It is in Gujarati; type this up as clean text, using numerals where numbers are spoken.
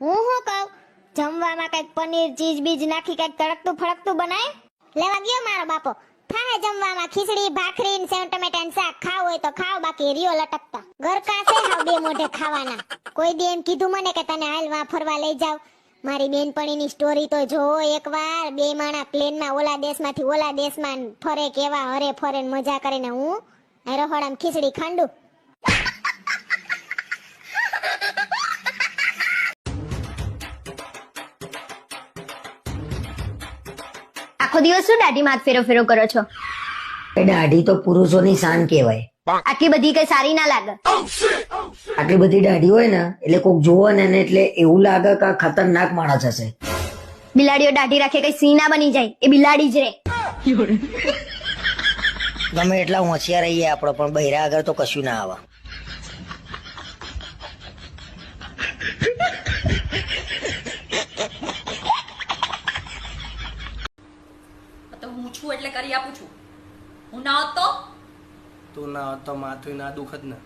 હું શું કહું, જમવામાં કઈક પનીર ચીઝ બીજ નાખી કઈક તડકતું ફડકતું બનાય. લેવા ગયો મારો બાપો. થાય જમવામાં ખીચડી ભાખરી ને સેવ ટમેટાનું શાક ખાવ હોય તો ખાવ, બાકી રિયો લટકતા ગરકા છે હાવ બે મોઢે ખાવાના. કોઈ દી એમ કીધું મને કે તને હાલવા ફરવા લઈ જાવ. મારી બેનપણીની સ્ટોરી તો જો એકવાર, બે માણા પ્લેનમાં ઓલા દેશમાંથી ઓલા દેશમાં ફરે, કેવા હરે ફરે ને મજા કરીને હું રહોડામાં ખીચડી ખાંડું. આખો દિવસ શું દાઢી માં ફેરો ફેરો કરો છો? દાઢી તો પુરુષોની શાન કહેવાય. આટલી બધી કઈ સારી ના લાગે. આટલી બધી દાઢી હોય ને એટલે કોક જોવે ને એટલે એવું લાગે કે આ ખતરનાક માણસ હશે. બિલાડીઓ દાઢી રાખે કઈ સિંહ ના બની જાય, એ બિલાડી જ રે. ગમે એટલા હોશિયાર રહીએ આપણે, પણ બૈરા આગળ તો કશું ના આવે. તો હું છું એટલે કરી આપું છું. હું ના હોત તો તું ના હોત તો માથું ના દુખત ને.